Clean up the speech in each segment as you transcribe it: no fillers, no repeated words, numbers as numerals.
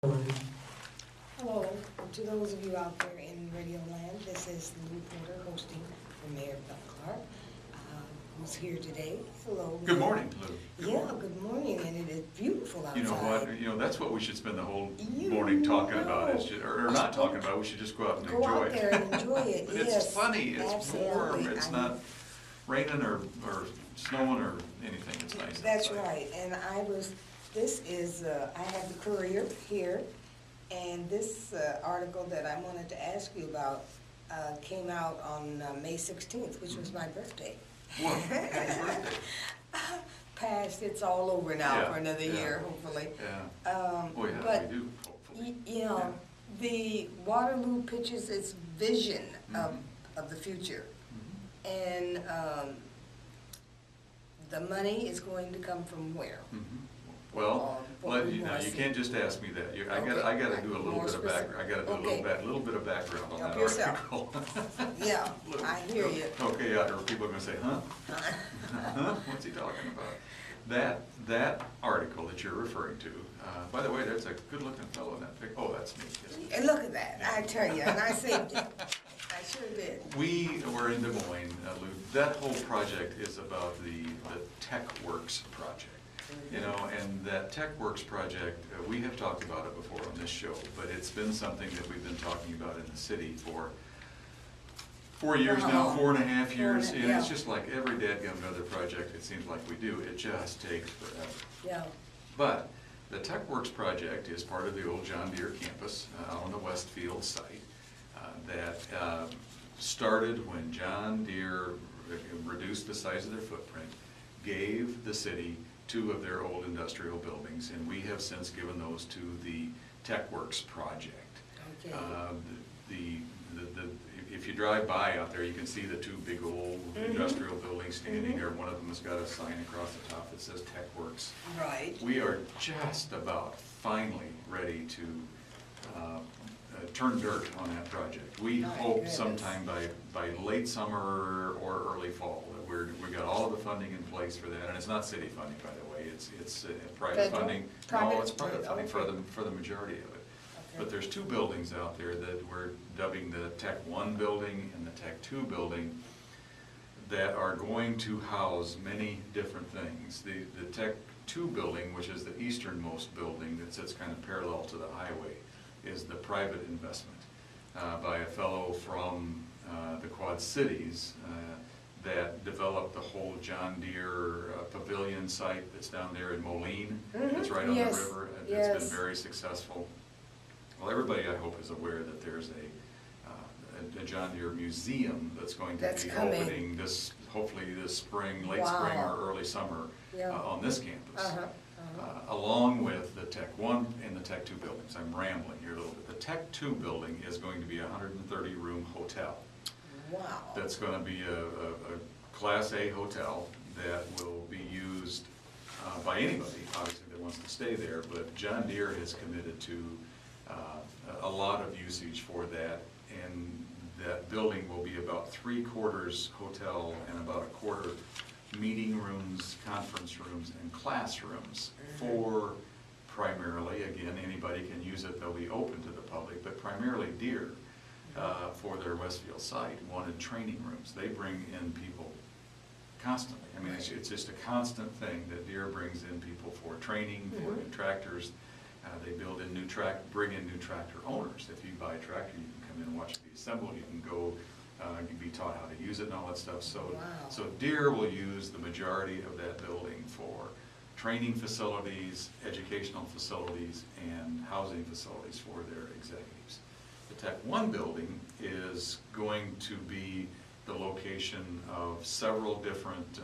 Hello, to those of you out there in Radio Land, this is Lou Porter hosting for Mayor Bill Clark, who's here today. Hello. Good morning, Lou. Good morning, and it is beautiful outside. You know what? That's what we should spend the whole morning talking about, is just, or not talking about. We should just go out and enjoy it. Go out there and enjoy it. Yes, it's funny. It's absolutely. warm. It's not raining or snowing or anything. It's nice. That's outside. right. And this is, I have the Courier here, and this article that I wanted to ask you about came out on May 16th, which was my birthday. Well, happy birthday. Past, it's all over now for another year, hopefully. Yeah. But, we do, hopefully. You know, the Waterloo pitches its vision of the future. And the money is going to come from where? Well, you can't just ask me that. I got to do a little bit of background. I got to do a little bit of background on that article. Yeah, I hear you. Okay, or people are going to say, huh? What's he talking about? That article that you're referring to, by the way, that's a good-looking fellow in that picture. Oh, that's me. And look at that, I tell you, and I saved it. I sure did. We were in Des Moines, Lou. That whole project is about the TechWorks project. You know, and that TechWorks project, we have talked about it before on this show, but it's been something that we've been talking about in the city for 4 years now, 4.5 years, and it's just like every dadgum other project it seems like we do, it just takes forever. Yeah. But the TechWorks project is part of the old John Deere campus on the Westfield site that started when John Deere reduced the size of their footprint, gave the city 2 of their old industrial buildings, and we have since given those to the TechWorks project. Okay. If you drive by out there, you can see the 2 big old industrial buildings standing there. One of them has got a sign across the top that says TechWorks. Right. We are just about finally ready to turn dirt on that project. We hope sometime by late summer or early fall that we got all of the funding in place for that, and it's not city funding, by the way. It's private funding. No, it's private funding for the majority of it. Okay. But there's 2 buildings out there that we're dubbing the Tech 1 building and the Tech 2 building that are going to house many different things. The Tech 2 building, which is the easternmost building that sits kind of parallel to the highway, is the private investment by a fellow from the Quad Cities that developed the whole John Deere pavilion site that's down there in Moline. It's right on the river. It's been very successful. Well, everybody, I hope, is aware that there's a John Deere museum that's going to be opening hopefully this spring, late spring or early summer on this campus. Along with the Tech 1 and the Tech 2 buildings. I'm rambling here a little bit. The Tech 2 building is going to be a 130-room hotel. Wow. That's going to be a Class A hotel that will be used by anybody, obviously, that wants to stay there, but John Deere has committed to a lot of usage for that, and that building will be about 3/4 hotel and about 1/4 meeting rooms, conference rooms, and classrooms for primarily, again, anybody can use it, they'll be open to the public, but primarily Deere for their Westfield site wanted training rooms. They bring in people constantly. I mean, it's just a constant thing that Deere brings in people for training, for new tractors. They bring in new tractor owners. If you buy a tractor, you can come in and watch it be assembled. You can go, you can be taught how to use it and all that stuff. So Deere will use the majority of that building for training facilities, educational facilities, and housing facilities for their executives. The Tech 1 building is going to be the location of several different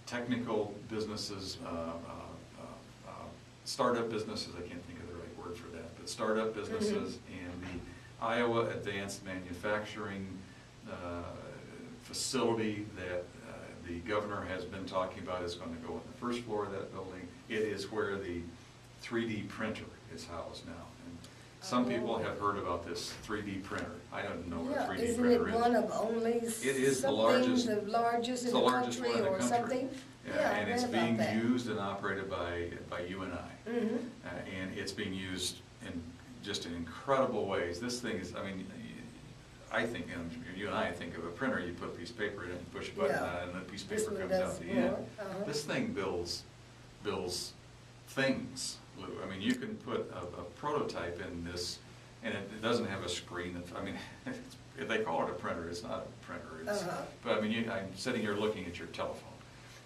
technical businesses, startup businesses, I can't think of the right word for that, but startup businesses and the Iowa Advanced Manufacturing facility that the governor has been talking about is going to go on the first floor of that building. It is where the 3D printer is housed now. And some people have heard about this 3D printer. I don't know what a 3D printer is. Isn't it one of only it is the largest in the country or something? Yeah, and it's being used and operated by you and I. And it's being used in just in incredible ways. This thing is, I mean, I think, and you and I think of a printer, you put a piece of paper in it, and push a button on it, and the piece of paper comes out the end. This thing builds things, Lou. I mean, you can put a prototype in this, and it doesn't have a screen. I mean, if they call it a printer, it's not a printer. It's, but I mean, I'm sitting here looking at your telephone.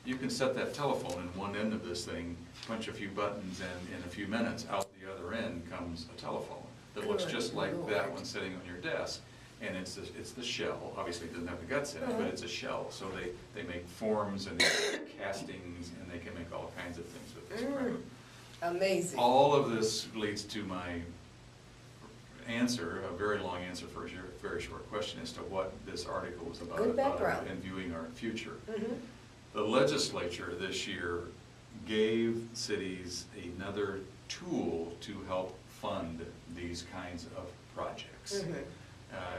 You can set that telephone in one end of this thing, punch a few buttons, and in a few minutes, out the other end comes a telephone that looks just like that one sitting on your desk. And it's the shell. Obviously, it doesn't have the guts in it, but it's a shell. So they make forms and castings, and they can make all kinds of things with this printer. Amazing. All of this leads to my answer, a very long answer for a very short question as to what this article was about. Good background. And viewing our future. The legislature this year gave cities another tool to help fund these kinds of projects.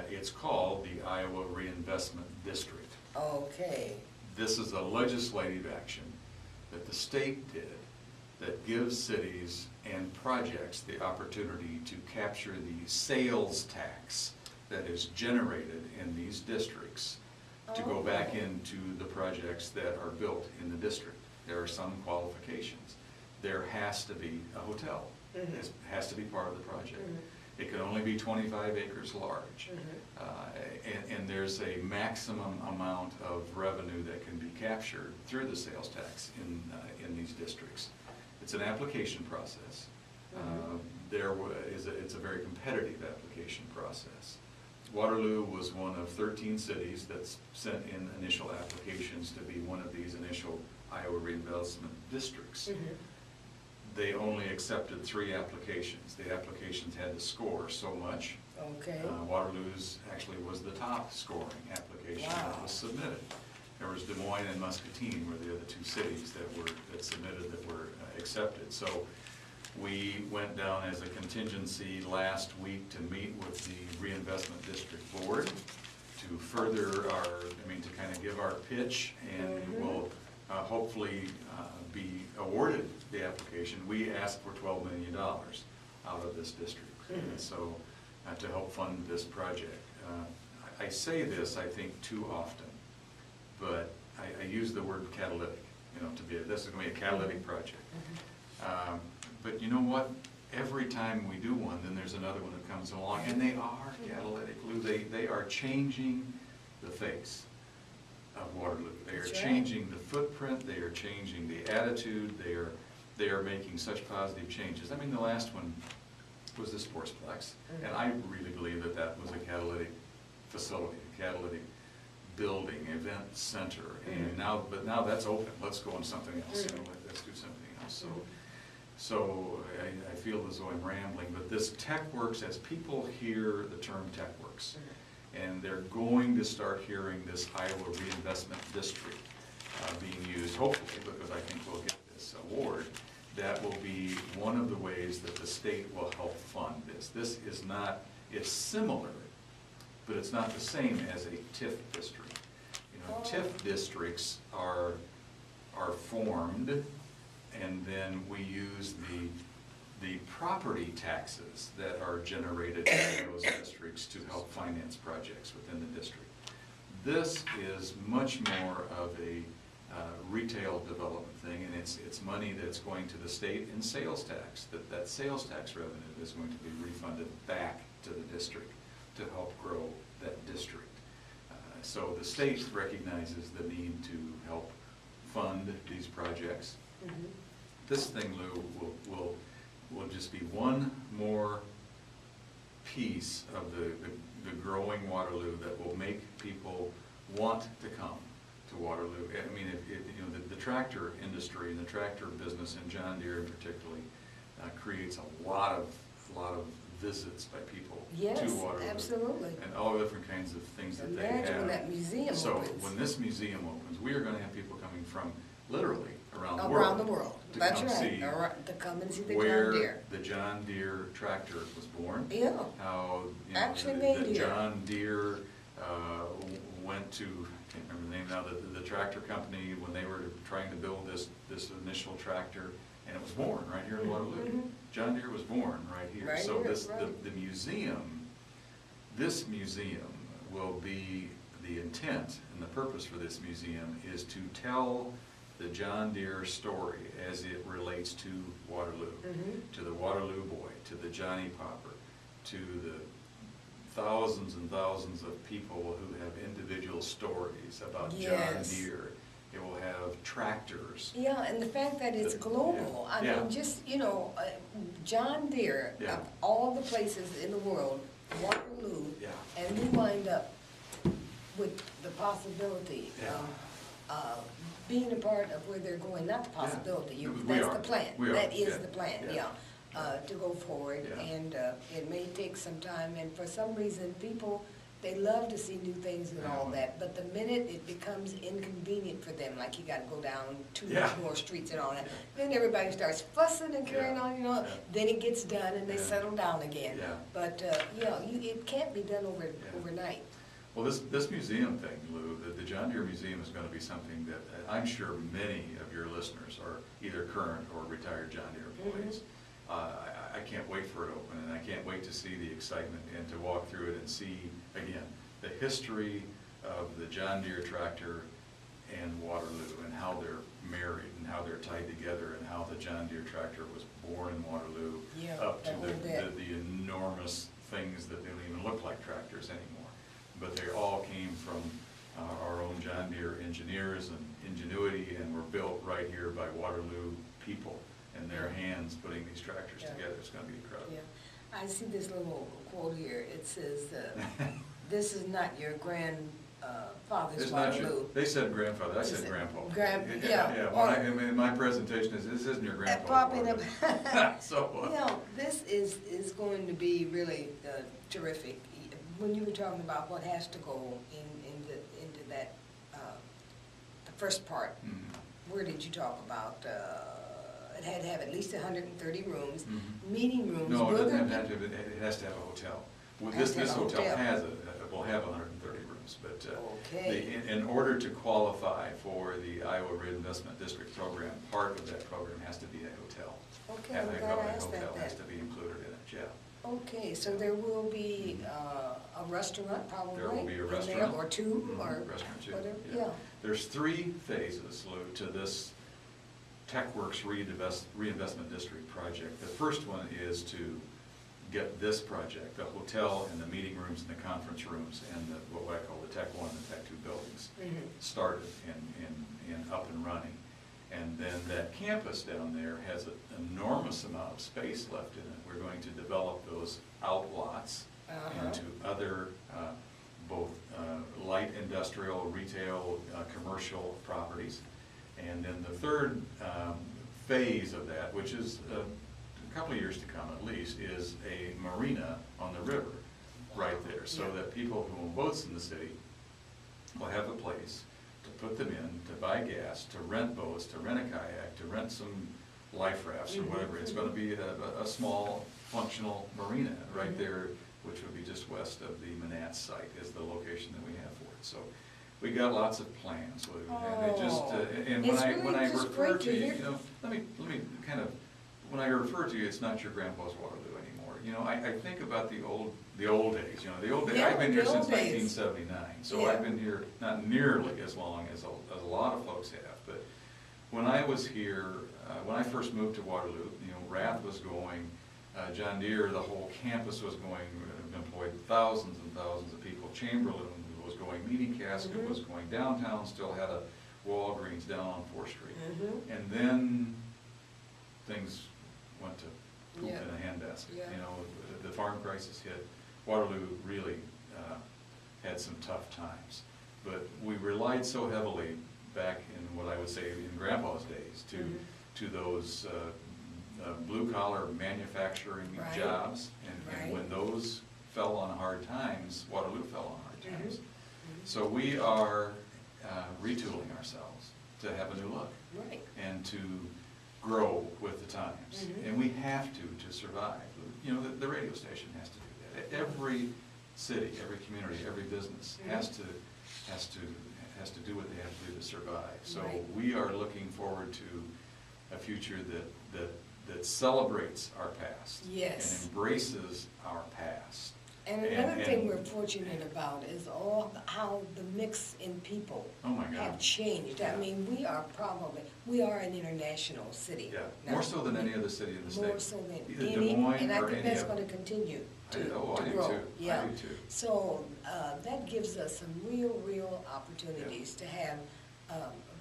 It's called the Iowa Reinvestment District. Okay. This is a legislative action that the state did that gives cities and projects the opportunity to capture the sales tax that is generated in these districts to go back into the projects that are built in the district. There are some qualifications. There has to be a hotel. It has to be part of the project. It can only be 25 acres large. And there's a maximum amount of revenue that can be captured through the sales tax in these districts. It's an application process. It's a very competitive application process. Waterloo was one of 13 cities that sent in initial applications to be one of these initial Iowa Reinvestment Districts. They only accepted 3 applications. The applications had to score so much. Okay. Waterloo's actually was the top scoring application that was submitted. There was Des Moines and Muscatine were the other 2 cities that submitted that were accepted. So we went down as a contingency last week to meet with the Reinvestment District Board to further to kind of give our pitch, and we'll hopefully be awarded the application. We asked for $12 million out of this district, and so to help fund this project. I say this, I think, too often, but I use the word catalytic, this is going to be a catalytic project. But you know what? Every time we do one, then there's another one that comes along, and they are catalytic, Lou. They are changing the face of Waterloo. They are changing the footprint. They are changing the attitude. They are making such positive changes. I mean, the last one was the Sportsplex, and I really believe that was a catalytic facility, a catalytic building, event center. And now that's open. Let's go on something else. Let's do something else. So I feel as though I'm rambling, but this TechWorks, as people hear the term TechWorks, and they're going to start hearing this Iowa Reinvestment District being used, hopefully, because I think we'll get this award, that will be one of the ways that the state will help fund this. This is not, it's similar, but it's not the same as a TIF district. TIF districts are formed, and then we use the property taxes that are generated in those districts to help finance projects within the district. This is much more of a retail development thing, and it's money that's going to the state in sales tax. That sales tax revenue is going to be refunded back to the district to help grow that district. So the state recognizes the need to help fund these projects. This thing, Lou, will just be one more piece of the growing Waterloo that will make people want to come to Waterloo. I mean, the tractor industry and the tractor business, and John Deere particularly, creates a lot of visits by people to Waterloo. Yes, absolutely. And all the different kinds of things that they have. Imagine when that museum opens. So when this museum opens, we are going to have people coming from literally around the world. Around the world. That's right. To come and see the John Deere. Where the John Deere tractor was born. Yeah. How Actually made the here. John Deere went to, I can't remember the name now, the tractor company, when they were trying to build this initial tractor, and it was born right here in Waterloo. John Deere was born right here. Right So here, this, right. the museum, this museum will be, the intent and the purpose for this museum is to tell the John Deere story as it relates to Waterloo, to the Waterloo boy, to the Johnny Popper, to the thousands and thousands of people who have individual stories about Yes. John Deere. It will have tractors. Yeah, and the fact that it's The- global, I yeah. mean, just, John Deere, Yeah. of all the places in the world, Waterloo, Yeah. and we wind up with the possibility Yeah. of being a part of where they're going, not the possibility, We that's are. the plan. We are. That is Yeah. the plan, Yeah. to go forward, Yeah. and it may take some time, and for some reason, people, they love to see new things and all Yeah. that, but the minute it becomes inconvenient for them, like you gotta go down two Yeah. more streets and all that, then everybody starts fussing and carrying Yeah. on, Yeah. then it gets done and they Yeah. settle down again. Yeah. But, it can't be done overnight. Well, this museum thing, Lou, the John Deere Museum is gonna be something that I'm sure many of your listeners are either current or retired John Deere employees. I can't wait for it to open, and I can't wait to see the excitement and to walk through it and see, again, the history of the John Deere tractor and Waterloo, and how they're married, and how they're tied together, and how the John Deere tractor was born in Waterloo, Yeah, up to that whole bit. the enormous things that don't even look like tractors anymore. But they all came from our own John Deere engineers and ingenuity, and were built right here by Waterloo people and their hands putting these tractors Yeah. together. It's gonna be incredible. Yeah, I see this little quote here, it says, this is not your grandfather's It's not your, Waterloo. they said grandfather, I Is said it grandpa. yeah, Yeah, or- in my presentation, this isn't your grandpa. Popping up. So, This is going to be really terrific. When you were talking about what has to go into that, the first part, mhm. where did you talk about, it had to have at least 130 rooms, Mhm. meeting rooms. No, it will doesn't there have be- to, it has to have a hotel. Well, Has This to have a hotel hotel. has will have 130 rooms, but Okay. in order to qualify for the Iowa Reinvestment District program, part of that program has to be a hotel. Okay, And I'm a glad I asked hotel that has to then. be included in it, yeah. Okay, so there will be a restaurant probably? There will be a in there, restaurant. or two, Mhm, or restaurant too, whatever, yeah. yeah. There's 3 phases, Lou, to this TechWorks Reinvestment District project. The first one is to get this project, the hotel and the meeting rooms and the conference rooms and what I call the Tech 1 and Tech 2 buildings, started and up and running. And then that campus down there has an enormous amount of space left in it. We're going to develop those outlots into other, both light industrial, retail, commercial properties. And then the third phase of that, which is a couple of years to come at least, is a marina on the river right there, so Yeah. that people who own boats in the city will have a place to put them in, to buy gas, to rent boats, to rent a kayak, to rent some life rafts or whatever. It's gonna be a small functional marina right there, which would be just west of the Manat site is the location that we have for it. So we got lots of plans, Lou, and it just, and It's when I really just refer great to to you, hear. you know, let me kind of, when I refer to you, it's not your grandpa's Waterloo anymore. You know, I think about the old days, you know, the old days. Yeah, I've been here the old since days. 1979, so Yeah. I've been here not nearly as long as a lot of folks have. But when I was here, when I first moved to Waterloo, you know, Rath was going, John Deere, the whole campus was going, employed thousands and thousands of people. Chamberlain was going, Meeting Casket was going, downtown still had a Walgreens down on 4th Street. And then things went to poop Yeah. in a handbasket. Yeah. You know, the farm crisis hit. Waterloo really had some tough times. But we relied so heavily back in what I would say in Grandpa's days to those blue-collar manufacturing Right. jobs. Right. And when those fell on hard times, Waterloo fell on hard times. So we are retooling ourselves to have a new look Right. and to grow with the times. And we have to survive. You know, the radio station has to do that. Every city, every community, every business has to do what they have to do to survive. So Right. we are looking forward to a future that celebrates our past. Yes. And embraces our past. And another thing we're fortunate about is how the mix in people Oh my God. have changed. Yeah. I mean, we are an international city. Yeah, now. more so than any other city in the state. More so than Either any, Des Moines and I or think any that's of gonna them. continue to I do grow. too. Yeah. I do too. So, that gives us some real opportunities to have,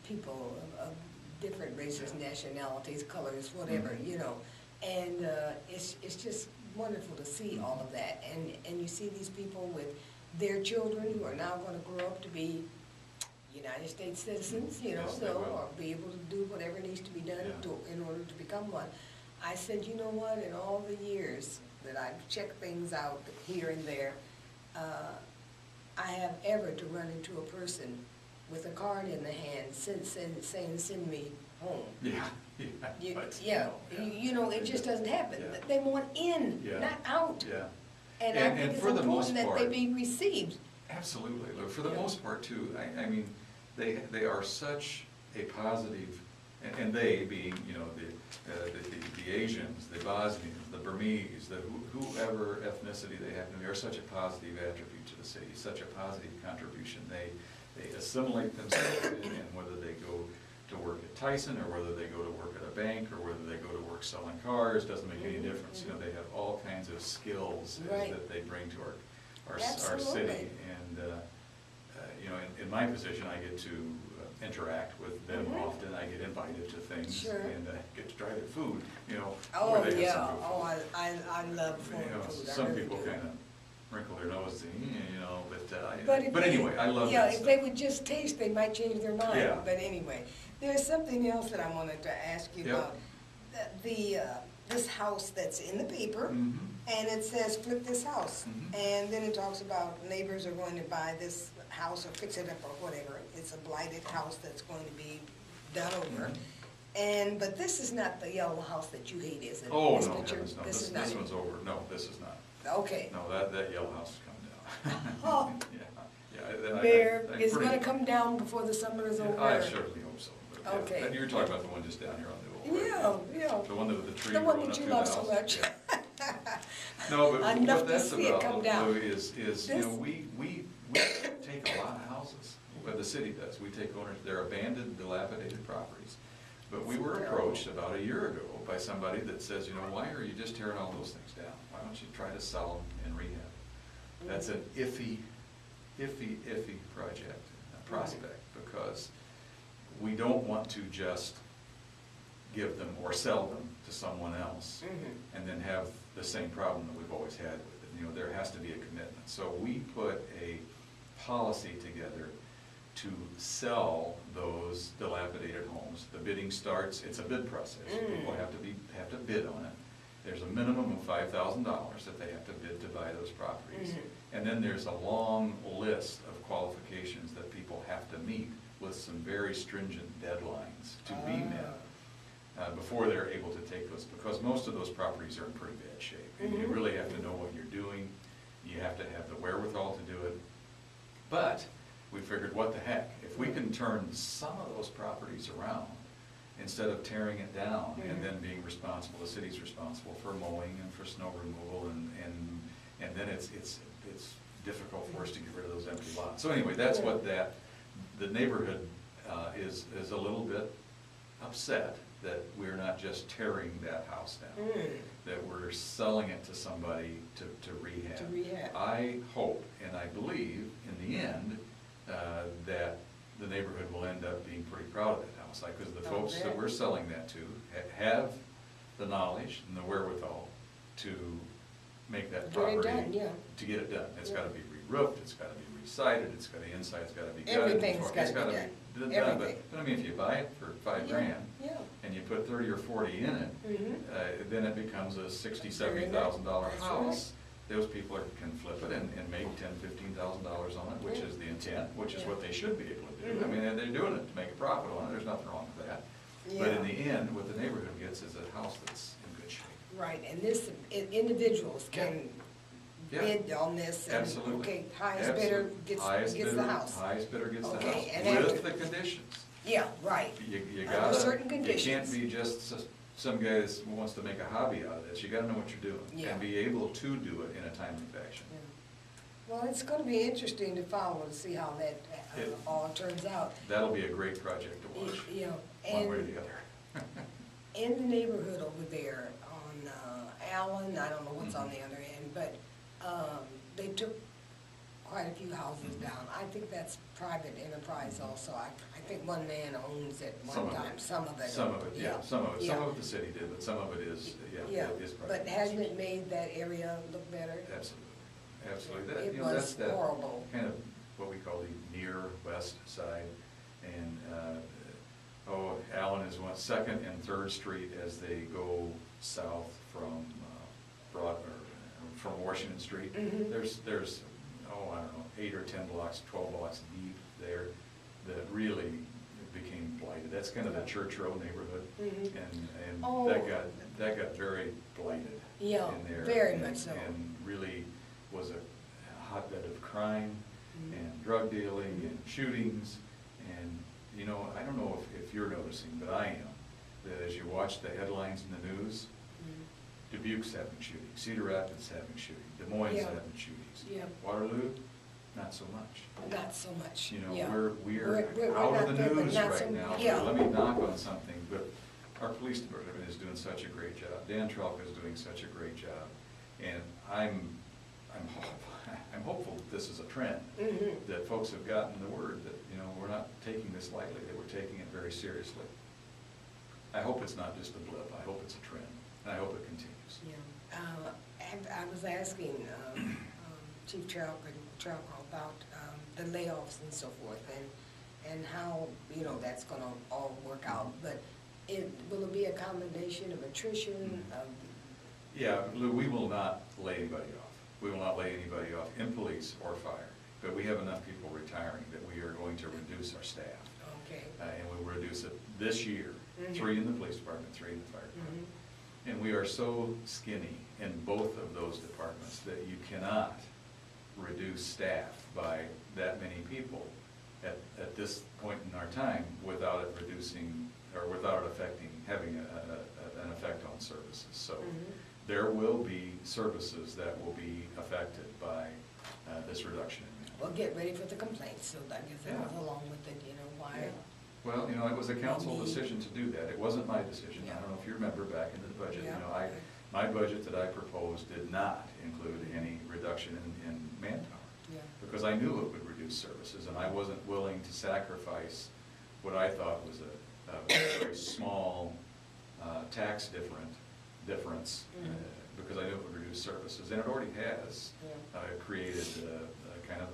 people of different races, Yeah. nationalities, colors, whatever, Mhm. you know. And, it's just wonderful to see all of that, and you see these people with their children who are now gonna grow up to be United States citizens, you know, Yes, they so, will. or be able to do whatever needs to be done Yeah. in order to become one. I said, you know what, in all the years that I've checked things out here and there, I have ever to run into a person with a card in the hand saying, send me home. Yeah, Yeah, you know, it just doesn't happen. Yeah. They want in, Yeah. not out. Yeah. And I And think it's for the most important that they part- be received. Absolutely. Look, for the Yeah. most part too, I mean, they are such a positive, and they being, you know, the Asians, the Bosnians, the Burmese, whoever ethnicity they happen to be, are such a positive attribute to the city, such a positive contribution. They assimilate themselves in, and whether they go to work at Tyson, or whether they go to work at a bank, or whether they go to work selling cars, doesn't make any difference. You know, they have all kinds of skills Right. that they bring to our Absolutely. city. And, you know, in my position, I get to interact with them Mhm. often. I get invited to things. Sure. And get to try their food, you know. Oh, boy, they have yeah, some good food. I love You foreign know, food. I some really people do. kind of wrinkle their nose, you know, if but they- anyway, I love Yeah, that if they stuff. would just taste, they might change their mind. Yeah. But anyway, there's something else that I wanted to ask you Yeah. about. This house that's in the paper, Mhm. and it says flip this house. Mhm. And then it talks about neighbors are going to buy this house or fix it up or whatever. It's a blighted house that's going to be done over. Mhm. But this is not the yellow house that you hate, is it? Oh, This no, picture? heavens, no, This is this not it? one's over. No, this is not. Okay. No, that yellow house is coming down. Oh. Yeah. Mayor, I it's pretty- gonna come down before the summer is over? I certainly hope so. But, yeah. Okay. And you're talking about the one just down here on the old. Yeah. The one with the tree The one growing that up you through the love so house. much. Yeah. No, but Enough what to that's see it come about, down. Lou, is, you This- know, we take a lot of houses, well, the city does, we take owners, they're abandoned, dilapidated properties. But we were approached about a year ago by somebody that says, you know, why are you just tearing all those things down? Why don't you try to sell them and rehab? That's an iffy project, prospect, because we don't want to just give them or sell them to someone else Mhm. and then have the same problem that we've always had with it. You know, there has to be a commitment. So we put a policy together to sell those dilapidated homes. The bidding starts, it's a bid process. People have to bid on it. There's a minimum of $5,000 that they have to bid to buy those properties. And then there's a long list of qualifications that people have to meet with some very stringent deadlines to be met before they're able to take those, because most of those properties are in pretty bad shape. And you really have to know what you're doing. You have to have the wherewithal to do it. But we figured, what the heck, if we can turn some of those properties around, instead of tearing it down and then being responsible, the city's responsible for mowing and for snow removal, and then it's difficult for us to get rid of those empty lots. So anyway, that's what the neighborhood is a little bit upset that we're not just tearing that house down, that we're selling it to somebody to rehab. To rehab. I hope and I believe in the end that the neighborhood will end up being pretty proud of that house, because the folks that we're selling that to have the knowledge and the wherewithal to make that property. Get it done, yeah. To get it done. It's gotta be re-roofed, it's gotta be re-sided, the inside's gotta be gutted. Everything's It's gotta be done. Everything. But I mean, if you buy it for $5,000 Yeah. and you put 30 or 40 in it, then it becomes a $60,000, $70,000 That's house. Those people can flip it and make $10,000, $15,000 on it, which is the intent, which is what they should be able to do. I mean, they're doing it to make a profit on it, there's nothing wrong with that. But in the end, what the neighborhood gets is a house that's in good shape. Right, and individuals can Yeah. bid on this, and, Absolutely. okay, highest bidder Absolutely. gets the house. Highest bidder gets the Okay, house, and with after- the conditions Yeah, right. You Under gotta, certain you can't conditions. be just some guy that wants to make a hobby out of this. You gotta know what you're doing. Yeah. And be able to do it in a timely fashion. Yeah. Well, it's gonna be interesting to follow, to see how that all turns out. That'll be a great project to watch, You know, one way or and the other. in the neighborhood over there on Allen, I don't know what's on the other end, but they took quite a few houses down. I think that's private enterprise also. I think one man owns it one time, some of it. Some of it, yeah, some of it. Some Yeah. of it the city did, but some of it is, Yeah, it is private. but hasn't it made that area look better? Absolutely, absolutely. That, It you know, that's was that horrible. kind of what we call the near west side. And, Allen is second and Third Street as they go south from from Washington Street. Mhm. There's, I don't know, 8 or 10 blocks, 12 blocks deep there that really became blighted. That's kind of the Church Road neighborhood. Mhm. And Oh. that got very blighted Yeah, in there. very much so. And really was a hotbed of crime Mhm. and drug dealing and shootings. And, you know, I don't know if you're noticing, but I am, that as you watch the headlines in the news, Dubuque's having shootings, Cedar Rapids having shootings, Des Moines Yeah. having shootings. Yeah. Waterloo, not so much. Not so much, You know, yeah. we're not out of the there, but news not right so- now. yeah. Let me knock on something, but our police department is doing such a great job. Dan Trelka is doing such a great job. And I'm hopeful that this is a trend, Mhm. that folks have gotten the word that, you know, we're not taking this lightly, that we're taking it very seriously. I hope it's not just a blip. I hope it's a trend, and I hope it continues. Yeah, and I was asking Chief Trelka about the layoffs and so forth, and how, you know, that's gonna all work out, but will it be a combination of attrition, of? Yeah, Lou, we will not lay anybody off. We will not lay anybody off in police or fire, but we have enough people retiring that we are going to reduce our staff. Okay. And we will reduce it this year, Mhm. 3 in the police department, 3 in the fire department. And we are so skinny in both of those departments that you cannot reduce staff by that many people at this point in our time without it reducing, or without it having an effect on services. So there will be services that will be affected by this reduction in manpower. Well, get ready for the complaints, so I guess that goes along with it, you know, why. Well, you know, it was a council Maybe. decision to do that. It wasn't my decision. I Yeah. don't know if you remember back into the budget, you Yeah. know, my budget that I proposed did not include any reduction in manpower. Yeah. Because I knew it would reduce services, and I wasn't willing to sacrifice what I thought was a very small tax difference, because I knew it would reduce services, and it already has created kind of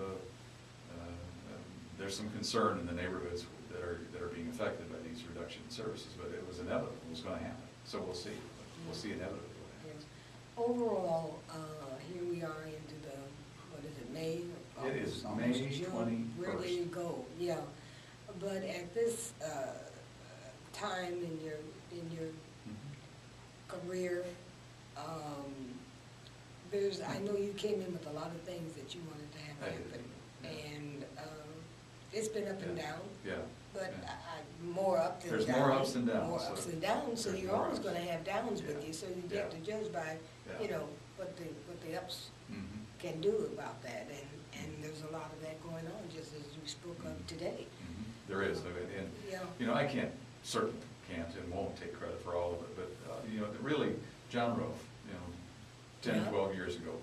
there's some concern in the neighborhoods that are being affected by these reduction in services, but it was inevitable, it was gonna happen, so we'll see. We'll see inevitably what happens. Overall, here we are into the, what is it, May? It is Almost May June. 21st. Ready to go, yeah. But at this time in your career, I know you came in with a lot of things that you wanted to have I did, happen. yeah. And it's been up and down. Yeah. But yeah. more up than There's down. more ups and downs, More so ups and downs, so there's you're more always ups. gonna have downs with Yeah. you, so you Yeah. get to judge by, Yeah. you know, what the ups Mhm. can do about that, and there's a lot of that going on, just as you spoke of today. Mhm. There is, and, Yeah. you know, I certainly can't and won't take credit for all of it, but, you know, really, John Rove, you know, 10, Yeah. 12 years ago,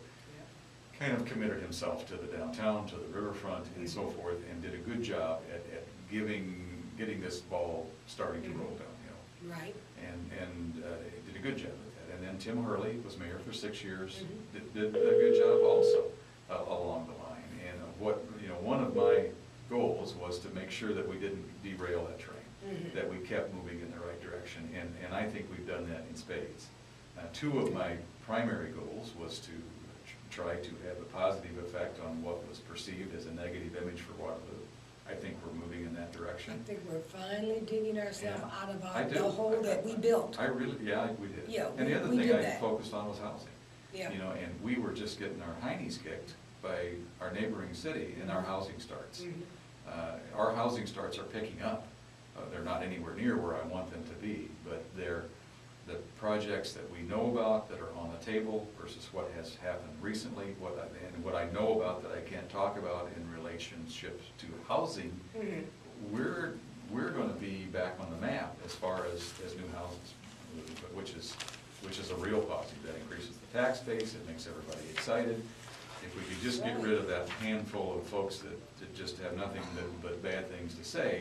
kind of committed himself to the downtown, to the riverfront, and so forth, and did a good job at getting this ball starting to roll downhill. Right. And did a good job with that. And then Tim Hurley was mayor for 6 years, Mhm. did a good job also along the line. And one of my goals was to make sure that we didn't derail that train, Mhm. that we kept moving in the right direction, and I think we've done that in spades. 2 of my primary goals was to try to have a positive effect on what was perceived as a negative image for Waterloo. I think we're moving in that I direction. think we're finally digging ourselves Yeah. out of I do. the hole that we built. I really, we did. Yeah, And the other we thing did I that. focused on was housing. Yeah. You know, and we were just getting our heinies kicked by our neighboring city in our housing starts. Mhm. Our housing starts are picking up they're not anywhere near where I want them to be, but they're the projects that we know about that are on the table versus what has happened recently, and what I know about that I can't talk about in relationship to housing. Mhm. We're gonna be back on the map as far as new houses, which is a real positive. That increases the tax base, it makes everybody excited. If we could just get rid of that handful of folks that just have nothing but bad things to say,